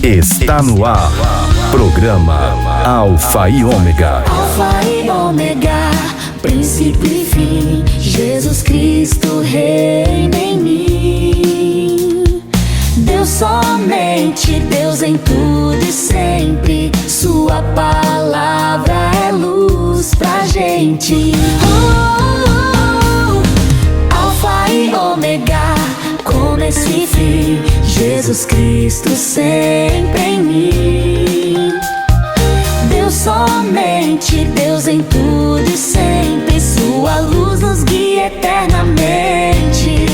Está no ar. Programa Alfa e Ômega. Alfa e Ômega, princípio e fim. Jesus Cristo reina em mim. Deus somente, Deus em tudo e sempre. Sua palavra é luz pra gente. Alfa e Ômega, começo e fim. Jesus Cristo sempre em mim. Deus somente, Deus em tudo e sempre. Sua luz nos guia eternamente.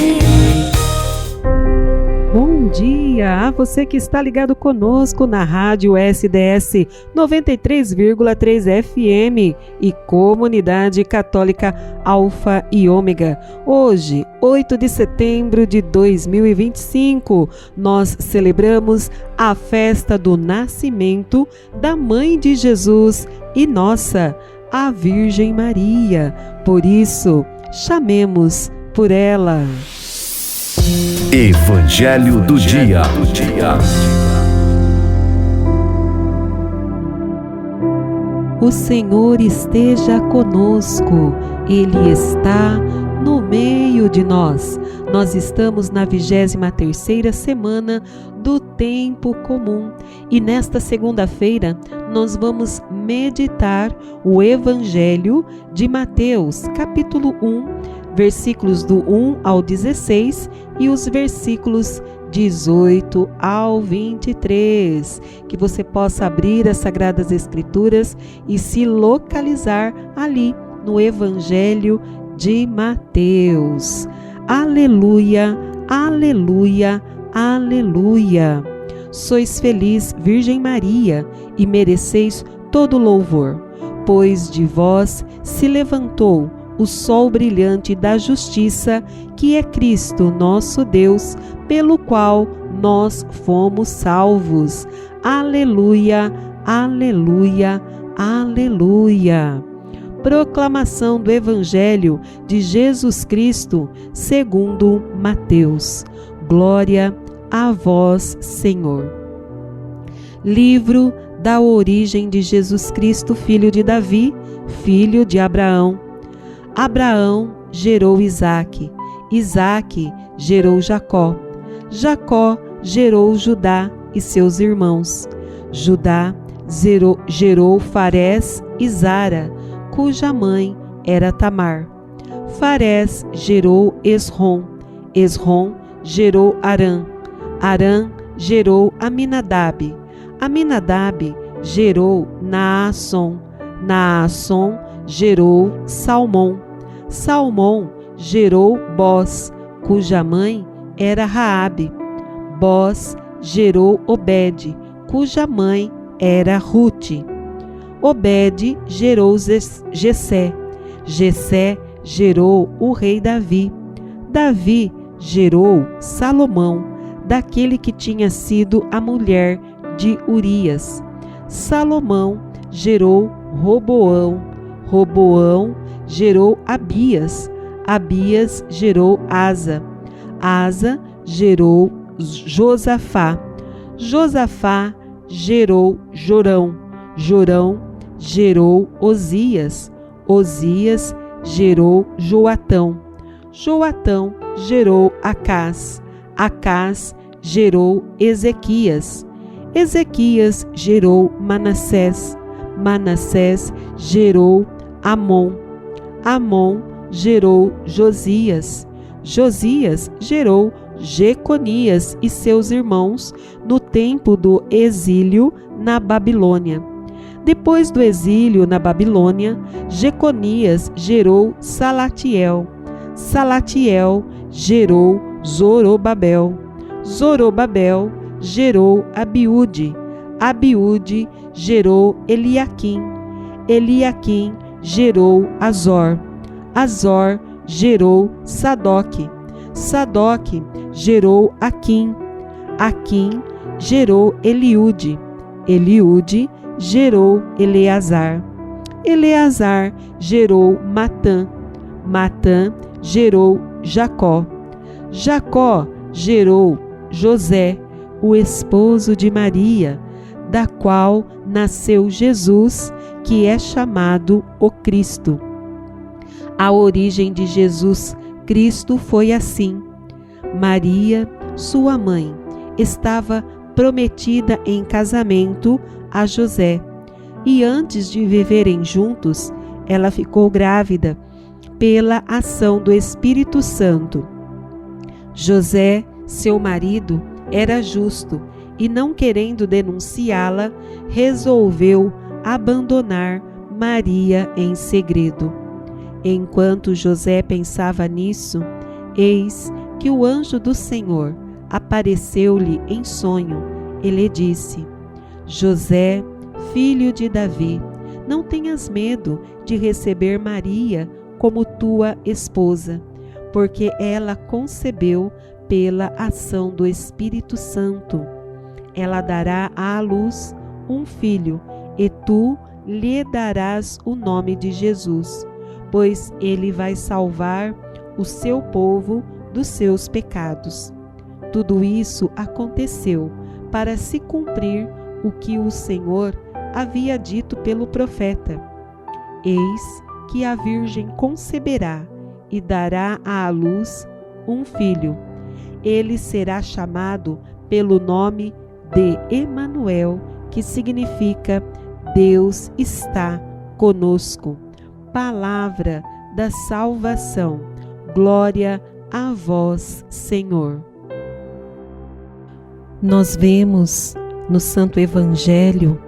Bom dia a você que está ligado conosco na Rádio SDS 93,3 FM e Comunidade Católica Alfa e Ômega. Hoje, 8 de setembro de 2025, nós celebramos a festa do nascimento da Mãe de Jesus e nossa, a Virgem Maria. Por isso, chamemos por ela. Evangelho do Dia. O Senhor esteja conosco, Ele está no meio de nós. Nós estamos na 23ª semana do Tempo Comum e nesta segunda-feira nós vamos meditar o Evangelho de Mateus, capítulo 1, versículos do 1 ao 16 e os versículos 18 ao 23. Que você possa abrir as Sagradas Escrituras e se localizar ali no Evangelho de Mateus. Aleluia, aleluia, aleluia. Sois feliz, Virgem Maria, e mereceis todo louvor, pois de vós se levantou o sol brilhante da justiça, que é Cristo nosso Deus, pelo qual nós fomos salvos. Aleluia, aleluia, aleluia. Proclamação do Evangelho de Jesus Cristo segundo Mateus. Glória a vós, Senhor. Livro da origem de Jesus Cristo, filho de Davi, filho de Abraão. Abraão gerou Isaque, Isaque gerou Jacó, Jacó gerou Judá e seus irmãos. Judá gerou Farés e Zara, cuja mãe era Tamar. Farés gerou Esrom, Esrom gerou Arã, Arã gerou Aminadab, Aminadab gerou Naasson, Naasson gerou Salmão, Salmão gerou Bós, cuja mãe era Raabe. Bós gerou Obed, cuja mãe era Rute. Obed gerou Jessé, Jessé gerou o rei Davi. Davi gerou Salomão, daquele que tinha sido a mulher de Urias. Salomão gerou Roboão, Roboão gerou Abias, Abias gerou Asa, Asa gerou Josafá, Josafá gerou Jorão, Jorão gerou Osias, Osias gerou Joatão, Joatão gerou Acás, Acás gerou Ezequias, Ezequias gerou Manassés, Manassés gerou Amon, Amon gerou Josias, Josias gerou Jeconias e seus irmãos no tempo do exílio na Babilônia. Depois do exílio na Babilônia, Jeconias gerou Salatiel, Salatiel gerou Zorobabel, Zorobabel gerou Abiúde, Abiúde gerou Eliaquim, Eliaquim gerou Azor, Azor gerou Sadoque, Sadoque gerou Aquim, Aquim gerou Eliúde, Eliúde gerou Eleazar, Eleazar gerou Matã, Matã gerou Jacó, Jacó gerou José, o esposo de Maria, da qual nasceu Jesus, que é chamado o Cristo. A origem de Jesus Cristo foi assim: Maria, sua mãe, estava prometida em casamento a José, e antes de viverem juntos, ela ficou grávida pela ação do Espírito Santo. José, seu marido, era justo e, não querendo denunciá-la, resolveu abandonar Maria em segredo. Enquanto José pensava nisso, eis que o anjo do Senhor apareceu-lhe em sonho. Ele disse: José, filho de Davi, não tenhas medo de receber Maria como tua esposa, porque ela concebeu pela ação do Espírito Santo. Ela dará à luz um filho, e tu lhe darás o nome de Jesus, pois ele vai salvar o seu povo dos seus pecados. Tudo isso aconteceu para se cumprir o que o Senhor havia dito pelo profeta: Eis que a Virgem conceberá e dará à luz um filho. Ele será chamado pelo nome de Emanuel, que significa Deus está conosco. Palavra da salvação. Glória a vós, Senhor. Nós vemos no Santo Evangelho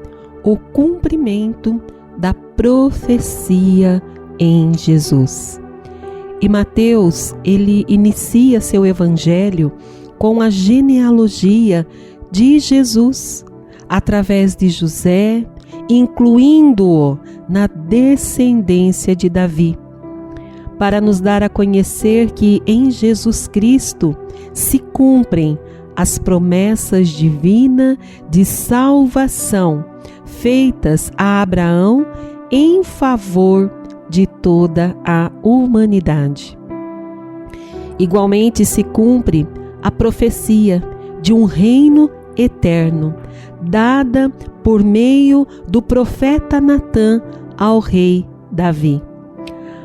o cumprimento da profecia em Jesus. E Mateus, ele inicia seu evangelho com a genealogia de Jesus, através de José, incluindo-o na descendência de Davi, para nos dar a conhecer que em Jesus Cristo se cumprem as promessas divinas de salvação feitas a Abraão em favor de toda a humanidade. Igualmente se cumpre a profecia de um reino eterno, dada por meio do profeta Natã ao rei Davi.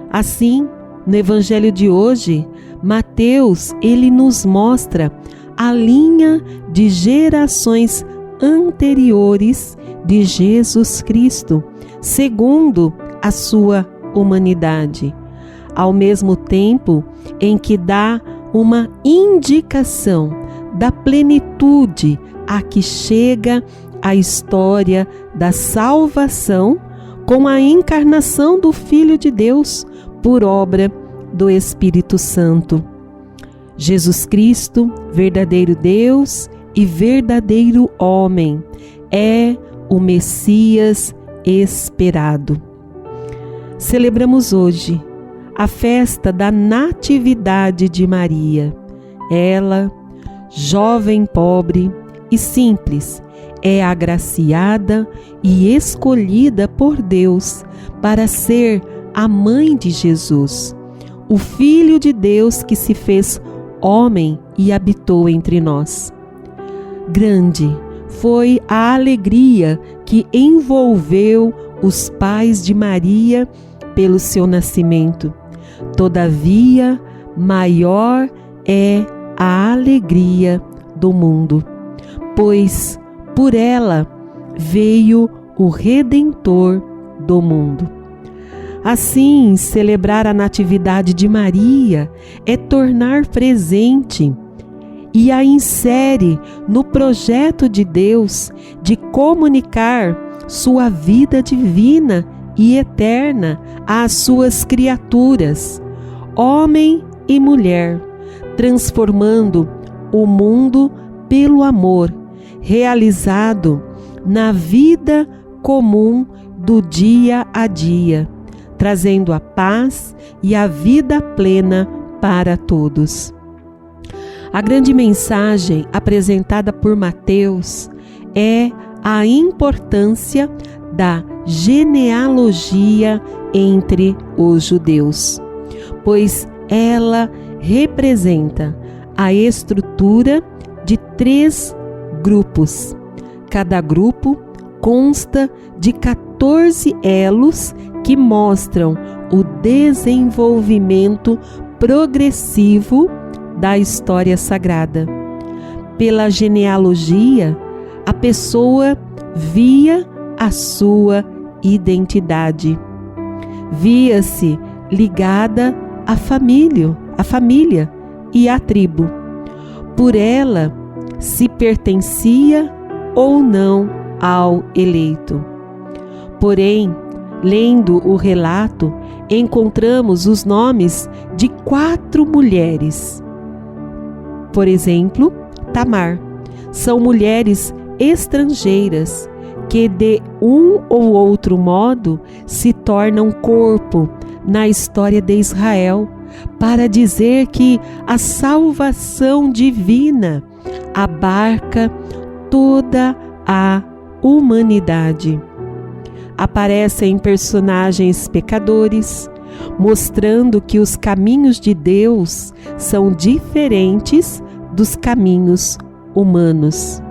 Assim, no evangelho de hoje, Mateus, ele nos mostra a linha de gerações anteriores de Jesus Cristo, segundo a sua humanidade, ao mesmo tempo em que dá uma indicação da plenitude a que chega a história da salvação com a encarnação do Filho de Deus por obra do Espírito Santo. Jesus Cristo, verdadeiro Deus e verdadeiro homem, é o Messias esperado. Celebramos hoje a festa da Natividade de Maria. Ela, jovem pobre e simples, é agraciada e escolhida por Deus para ser a mãe de Jesus, o Filho de Deus que se fez homem e habitou entre nós. Grande foi a alegria que envolveu os pais de Maria pelo seu nascimento. Todavia, maior é a alegria do mundo, pois por ela veio o Redentor do mundo. Assim, celebrar a Natividade de Maria é tornar presente e a insere no projeto de Deus de comunicar sua vida divina e eterna às suas criaturas, homem e mulher, transformando o mundo pelo amor, realizado na vida comum do dia a dia, trazendo a paz e a vida plena para todos. A grande mensagem apresentada por Mateus é a importância da genealogia entre os judeus, pois ela representa a estrutura de 3 grupos. Cada grupo consta de 14 elos que mostram o desenvolvimento progressivo da história sagrada. Pela genealogia, a pessoa via a sua identidade. Via-se ligada à família e à tribo. Por ela, se pertencia ou não ao eleito. Porém, lendo o relato, encontramos os nomes de 4 mulheres. Por exemplo, Tamar. São mulheres estrangeiras que de um ou outro modo se tornam corpo na história de Israel, para dizer que a salvação divina abarca toda a humanidade. Aparecem personagens pecadores, mostrando que os caminhos de Deus são diferentes dos caminhos humanos.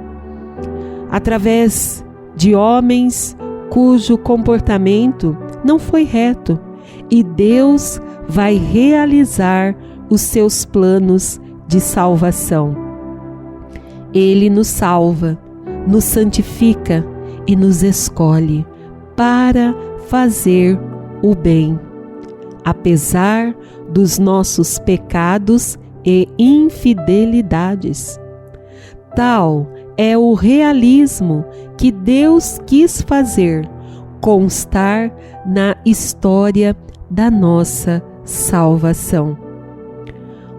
Através de homens cujo comportamento não foi reto, e Deus vai realizar os seus planos de salvação. Ele nos salva, nos santifica e nos escolhe para fazer o bem, apesar dos nossos pecados e infidelidades. Tal é o realismo que Deus quis fazer constar na história da nossa salvação.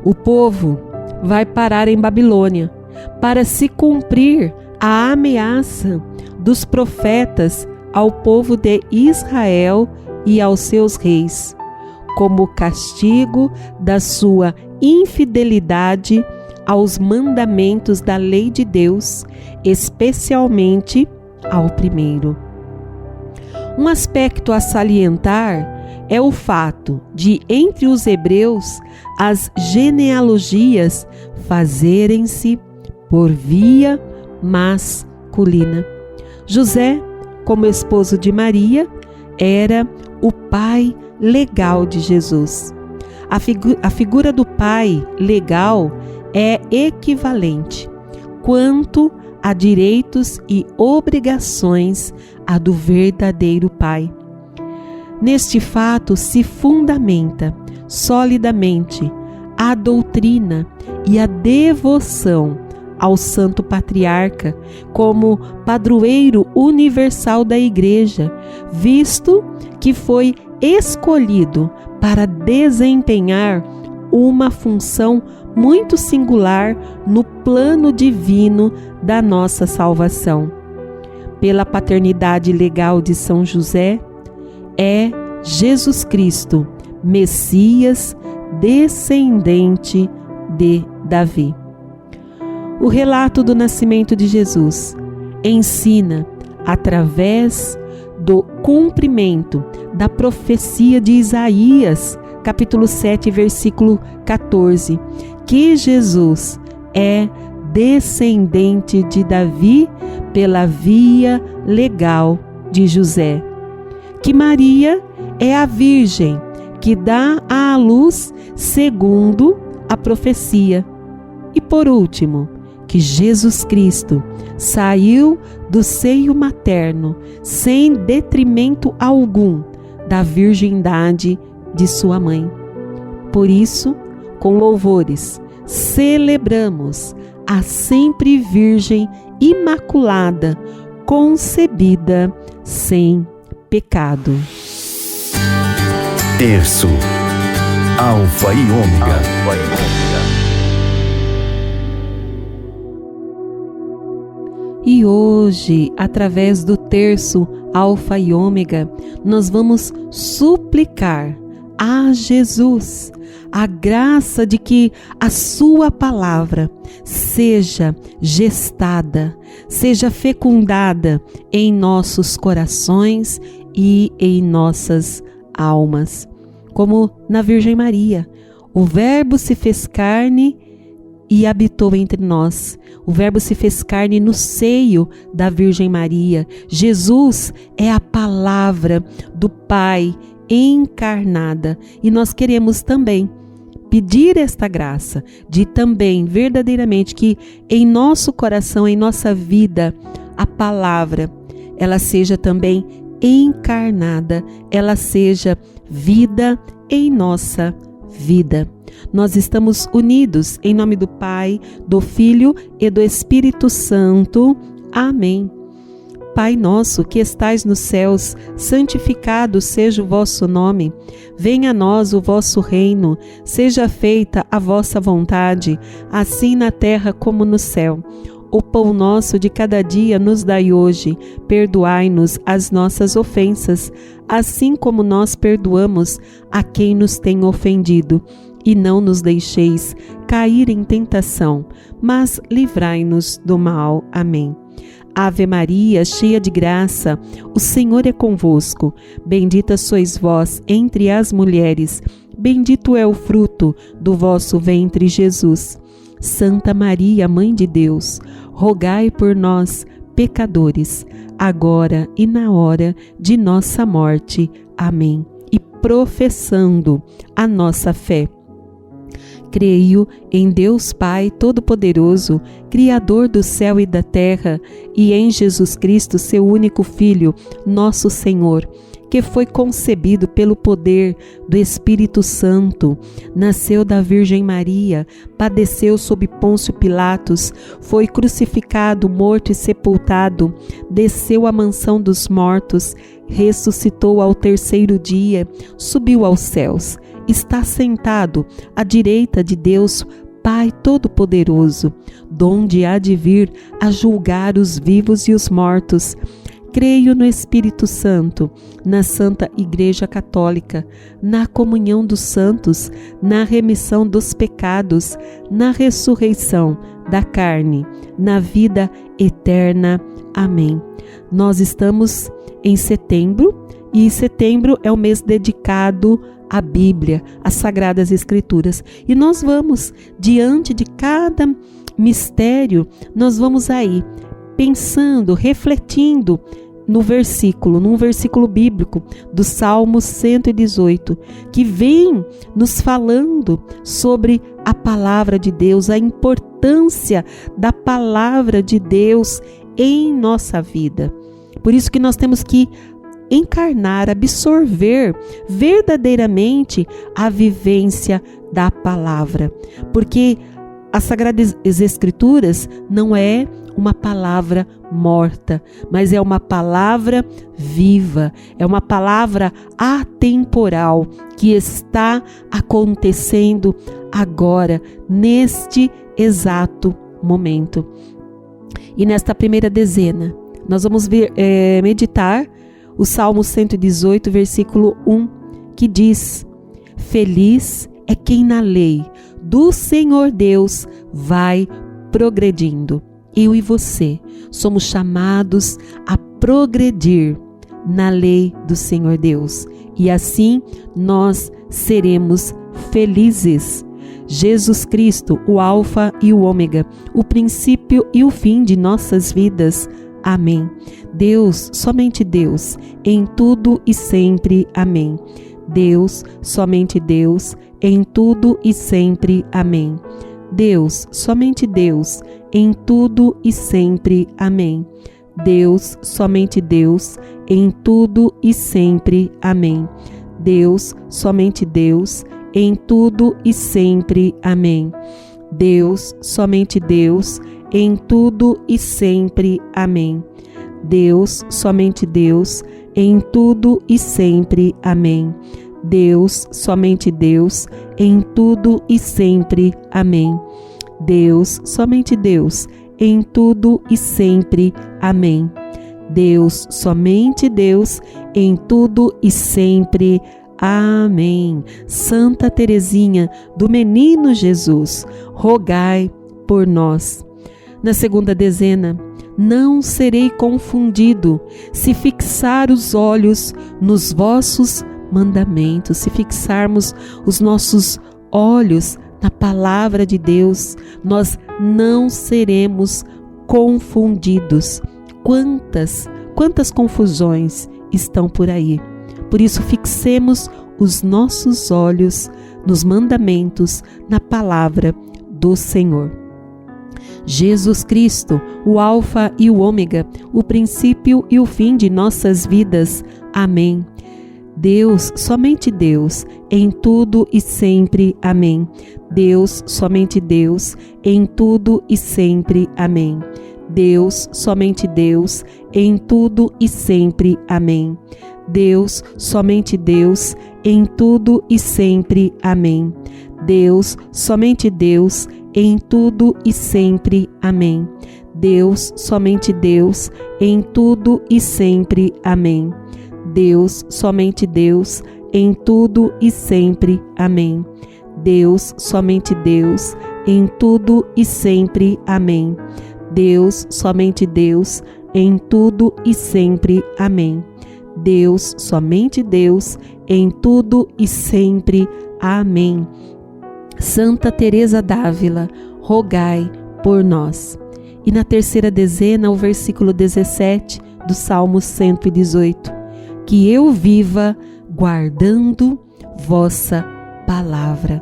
O povo vai parar em Babilônia para se cumprir a ameaça dos profetas ao povo de Israel e aos seus reis, como castigo da sua infidelidade aos mandamentos da lei de Deus, especialmente ao primeiro. Um aspecto a salientar é o fato de, entre os hebreus, as genealogias fazerem-se por via masculina. José, como esposo de Maria, era o pai legal de Jesus. A figura do pai legal é equivalente, quanto a direitos e obrigações, à do verdadeiro pai. Neste fato se fundamenta solidamente a doutrina e a devoção ao Santo Patriarca como padroeiro universal da Igreja, visto que foi escolhido para desempenhar uma função muito singular no plano divino da nossa salvação. Pela paternidade legal de São José, é Jesus Cristo, Messias, descendente de Davi. O relato do nascimento de Jesus ensina, através do cumprimento da profecia de Isaías, capítulo 7, versículo 14, que Jesus é descendente de Davi pela via legal de José, que Maria é a Virgem que dá à luz segundo a profecia, e por último, que Jesus Cristo saiu do seio materno sem detrimento algum da virgindade de sua mãe. Por isso, com louvores, celebramos a sempre Virgem Imaculada, concebida sem pecado. Terço, Alfa e Ômega. E hoje, através do terço Alfa e Ômega, nós vamos suplicar a Jesus a graça de que a sua palavra seja gestada, seja fecundada em nossos corações e em nossas almas. Como na Virgem Maria, o Verbo se fez carne e habitou entre nós. O Verbo se fez carne no seio da Virgem Maria. Jesus é a palavra do Pai encarnada. E nós queremos também pedir esta graça de também verdadeiramente que em nosso coração, em nossa vida, a palavra, ela seja também encarnada, ela seja vida em nossa vida. Nós estamos unidos em nome do Pai, do Filho e do Espírito Santo. Amém. Pai nosso que estais nos céus, santificado seja o vosso nome. Venha a nós o vosso reino, seja feita a vossa vontade, assim na terra como no céu. O pão nosso de cada dia nos dai hoje, perdoai-nos as nossas ofensas, assim como nós perdoamos a quem nos tem ofendido. E não nos deixeis cair em tentação, mas livrai-nos do mal. Amém. Ave Maria, cheia de graça, o Senhor é convosco. Bendita sois vós entre as mulheres, bendito é o fruto do vosso ventre, Jesus. Santa Maria, Mãe de Deus, rogai por nós, pecadores, agora e na hora de nossa morte. Amém. E professando a nossa fé, creio em Deus Pai Todo-Poderoso, Criador do céu e da terra, e em Jesus Cristo, seu único Filho, nosso Senhor, que foi concebido pelo poder do Espírito Santo, nasceu da Virgem Maria, padeceu sob Pôncio Pilatos, foi crucificado, morto e sepultado, desceu à mansão dos mortos, ressuscitou ao terceiro dia, subiu aos céus, está sentado à direita de Deus, Pai Todo-Poderoso, donde há de vir a julgar os vivos e os mortos. Creio no Espírito Santo, na Santa Igreja Católica, na comunhão dos santos, na remissão dos pecados, na ressurreição da carne, na vida eterna. Amém. Nós estamos em setembro, e setembro é o mês dedicado à Bíblia, às Sagradas Escrituras. E nós vamos, diante de cada mistério, nós vamos aí pensando, refletindo num versículo bíblico do Salmo 118, que vem nos falando sobre a palavra de Deus, a importância da palavra de Deus em nossa vida. Por isso que nós temos que encarnar, absorver verdadeiramente a vivência da palavra, porque as Sagradas Escrituras não é uma palavra morta, mas é uma palavra viva, é uma palavra atemporal que está acontecendo agora, neste exato momento. E nesta primeira dezena, nós vamos meditar o Salmo 118, versículo 1, que diz: Feliz é quem na lei do Senhor Deus vai progredindo. Eu e você somos chamados a progredir na lei do Senhor Deus. E assim nós seremos felizes. Jesus Cristo, o Alfa e o Ômega, o princípio e o fim de nossas vidas. Amém. Deus, somente Deus, em tudo e sempre. Amém. Deus, somente Deus, em tudo e sempre. Amém. Deus, somente Deus, em tudo e sempre. Amém. Deus, somente Deus, em tudo e sempre. Amém. Deus, somente Deus, em tudo e sempre. Amém. Deus, somente Deus, em tudo e sempre. Amém. Deus, somente Deus, em tudo e sempre. Amém. Deus, somente Deus, em tudo e sempre. Amém. Deus, somente Deus, em tudo e sempre. Amém. Deus, somente Deus, em tudo e sempre. Amém. Santa Teresinha do Menino Jesus, rogai por nós. Na segunda dezena, não serei confundido se fixar os olhos nos vossos mandamentos, se fixarmos os nossos olhos na palavra de Deus, nós não seremos confundidos. Quantas confusões estão por aí. Por isso, fixemos os nossos olhos nos mandamentos, na palavra do Senhor. Jesus Cristo, o Alfa e o Ômega, o princípio e o fim de nossas vidas. Amém. Deus, somente Deus, em tudo e sempre. Amém. Deus, somente Deus, em tudo e sempre. Amém. Deus, somente Deus, em tudo e sempre. Amém. Deus, somente Deus, em tudo e sempre. Amém. Deus, somente Deus, em tudo e sempre. Amém. Deus, somente Deus, em tudo e sempre. Amém. Deus, somente Deus, em tudo e sempre. Amém. Deus, somente Deus, em tudo e sempre. Amém. Deus, somente Deus, em tudo e sempre. Amém. Deus, somente Deus, em tudo e sempre. Amém. Santa Teresa d'Ávila, rogai por nós. E na terceira dezena, o versículo 17 do Salmo 118. Que eu viva guardando vossa palavra.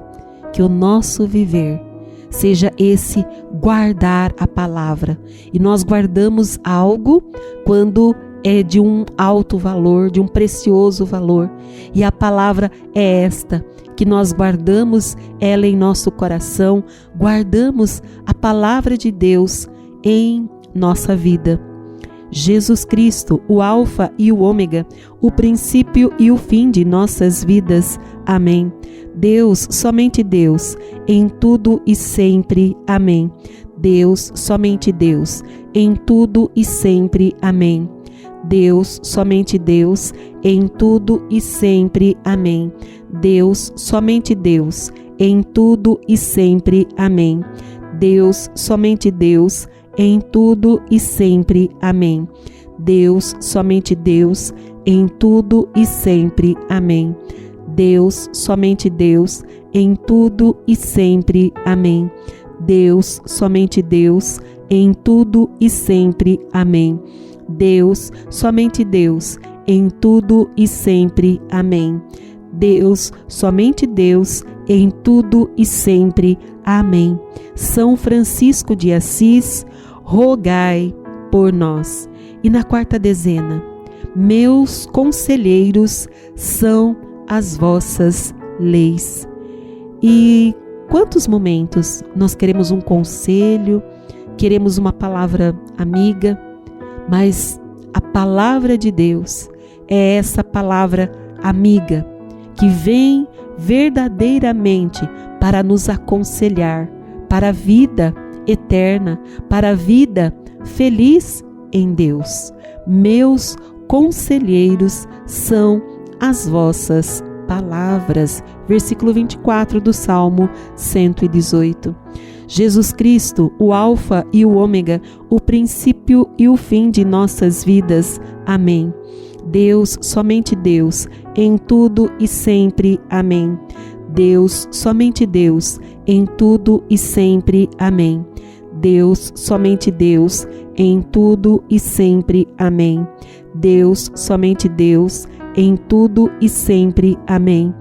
Que o nosso viver seja esse guardar a palavra. E nós guardamos algo quando é de um alto valor, de um precioso valor. E a palavra é esta, que nós guardamos ela em nosso coração, guardamos a palavra de Deus em nossa vida. Jesus Cristo, o Alfa e o Ômega, o princípio e o fim de nossas vidas. Amém. Deus, somente Deus, em tudo e sempre. Amém. Deus, somente Deus, em tudo e sempre. Amém. Deus, somente Deus, em tudo e sempre. Amém. Deus, somente Deus, em tudo e sempre. Amém. Deus, somente Deus, em tudo e sempre. Amém. Deus, somente Deus, em tudo e sempre. Amém. Deus, somente Deus, em tudo e sempre. Amém. Deus, somente Deus, em tudo e sempre. Amém. Deus, somente Deus, em tudo e sempre. Amém. Deus, somente Deus, em tudo e sempre. Amém. São Francisco de Assis, rogai por nós. E na quarta dezena, meus conselheiros são as vossas leis. E quantos momentos nós queremos um conselho, queremos uma palavra amiga, mas a palavra de Deus é essa palavra amiga que vem verdadeiramente para nos aconselhar para a vida eterna, para a vida feliz em Deus. Meus conselheiros são as vossas palavras. Versículo 24 do Salmo 118. Jesus Cristo, o Alfa e o Ômega, o princípio e o fim de nossas vidas. Amém. Deus, somente Deus, em tudo e sempre. Amém. Deus, somente Deus, em tudo e sempre. Amém. Deus, somente Deus, em tudo e sempre. Amém. Deus, somente Deus, em tudo e sempre. Amém.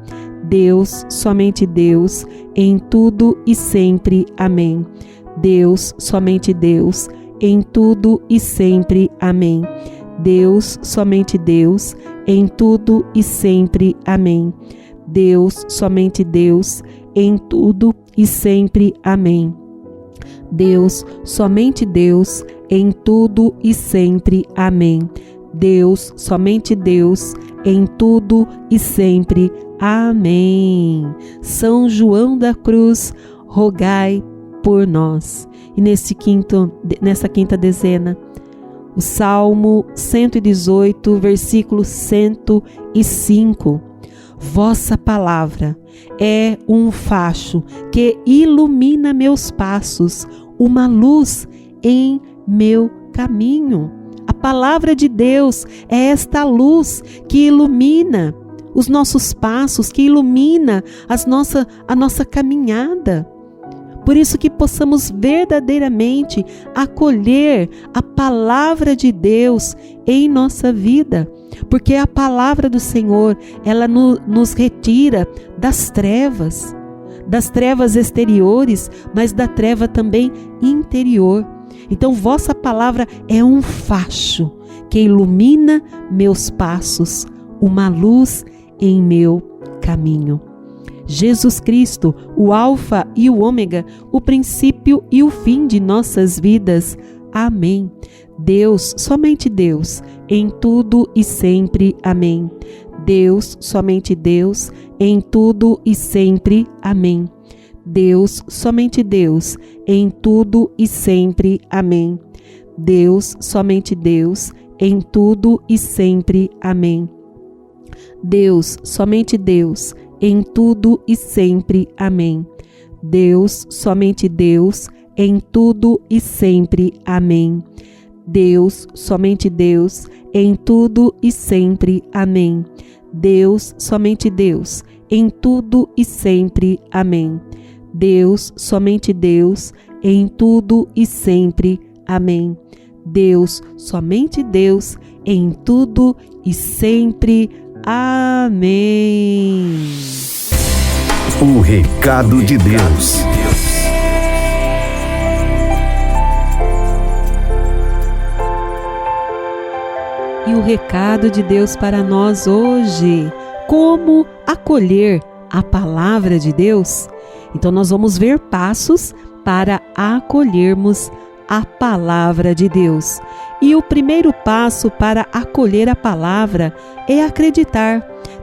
Deus, somente Deus, em tudo e sempre. Amém. Deus, somente Deus, em tudo e sempre. Amém. Deus, somente Deus, em tudo e sempre. Amém. Deus, somente Deus, em tudo e sempre. Amém. Deus, somente Deus, em tudo e sempre. Amém. Deus, somente Deus, em tudo e sempre. Amém. São João da Cruz, rogai por nós. E nessa quinta dezena, o Salmo 118, versículo 105. Vossa palavra é um facho que ilumina meus passos, uma luz em meu caminho. A palavra de Deus é esta luz que ilumina os nossos passos, que ilumina a nossa caminhada. Por isso que possamos verdadeiramente acolher a palavra de Deus em nossa vida, porque a palavra do Senhor, ela nos retira das trevas exteriores, mas da treva também interior. Então, vossa palavra é um facho que ilumina meus passos, uma luz em meu caminho. Jesus Cristo, o Alfa e o Ômega, o princípio e o fim de nossas vidas. Amém. Deus, somente Deus, em tudo e sempre. Amém. Deus, somente Deus, em tudo e sempre. Amém. Deus, somente Deus, em tudo e sempre. Amém. Deus, somente Deus, em tudo e sempre. Amém. Deus, somente Deus, em tudo e sempre. Amém. Deus, somente Deus, em tudo e sempre. Amém. Deus, somente Deus, em tudo e sempre. Amém. Deus, somente Deus, em tudo e sempre. Amém. Deus, somente Deus, em tudo e sempre. Amém. Deus, somente Deus, em tudo e sempre. Amém. O recado de Deus. E o recado de Deus para nós hoje: como acolher a palavra de Deus? Então nós vamos ver passos para acolhermos a palavra de Deus. E o primeiro passo para acolher a palavra é acreditar,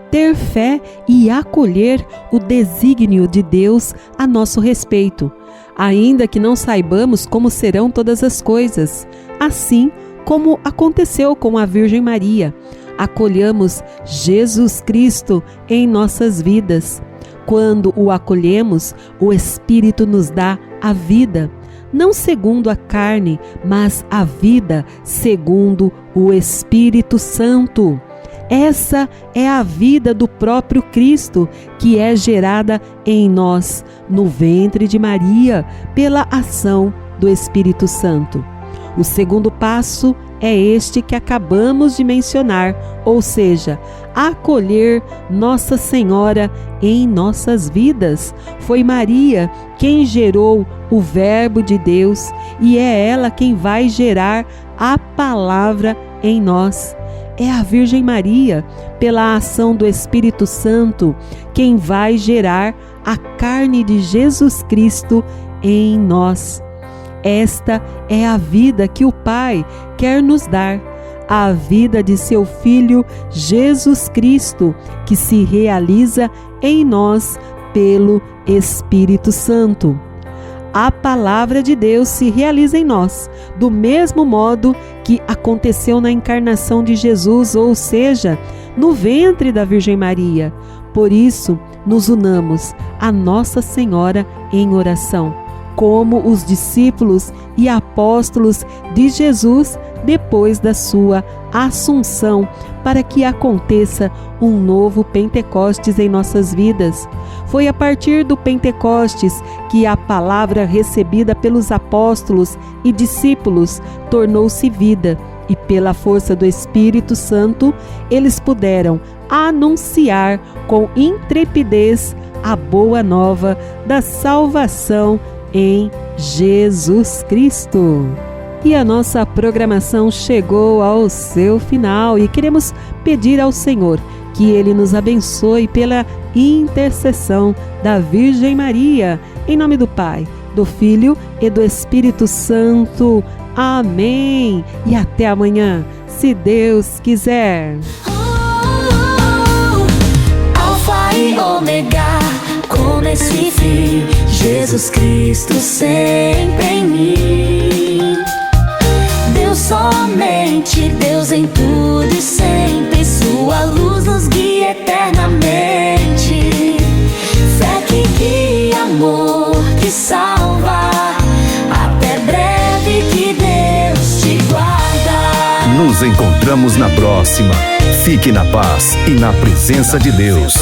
ter fé e acolher o desígnio de Deus a nosso respeito, ainda que não saibamos como serão todas as coisas, assim como aconteceu com a Virgem Maria. Acolhamos Jesus Cristo em nossas vidas. Quando o acolhemos, o Espírito nos dá a vida, não segundo a carne, mas a vida segundo o Espírito Santo. Essa é a vida do próprio Cristo, que é gerada em nós, no ventre de Maria, pela ação do Espírito Santo. O segundo passo é este que acabamos de mencionar, ou seja, acolher Nossa Senhora em nossas vidas. Foi Maria quem gerou o Verbo de Deus e é ela quem vai gerar a palavra em nós. É a Virgem Maria, pela ação do Espírito Santo, quem vai gerar a carne de Jesus Cristo em nós. Esta é a vida que o Pai quer nos dar, a vida de seu Filho Jesus Cristo, que se realiza em nós pelo Espírito Santo. A palavra de Deus se realiza em nós, do mesmo modo que aconteceu na encarnação de Jesus, ou seja, no ventre da Virgem Maria. Por isso, nos unamos a Nossa Senhora em oração, como os discípulos e apóstolos de Jesus depois da sua assunção, para que aconteça um novo Pentecostes em nossas vidas. Foi a partir do Pentecostes que a palavra recebida pelos apóstolos e discípulos tornou-se vida, e pela força do Espírito Santo eles puderam anunciar com intrepidez a boa nova da salvação em Jesus Cristo. E a nossa programação chegou ao seu final e queremos pedir ao Senhor que Ele nos abençoe pela intercessão da Virgem Maria. Em nome do Pai, do Filho e do Espírito Santo. Amém. E até amanhã, se Deus quiser. Alfa e Ômega, começo e fim, Jesus Cristo sempre em mim. Deus, somente Deus, em tudo e sempre, sua luz nos guia eternamente. Fé que guia, amor que salva, até breve, que Deus te guarda. Nos encontramos na próxima. Fique na paz e na presença de Deus.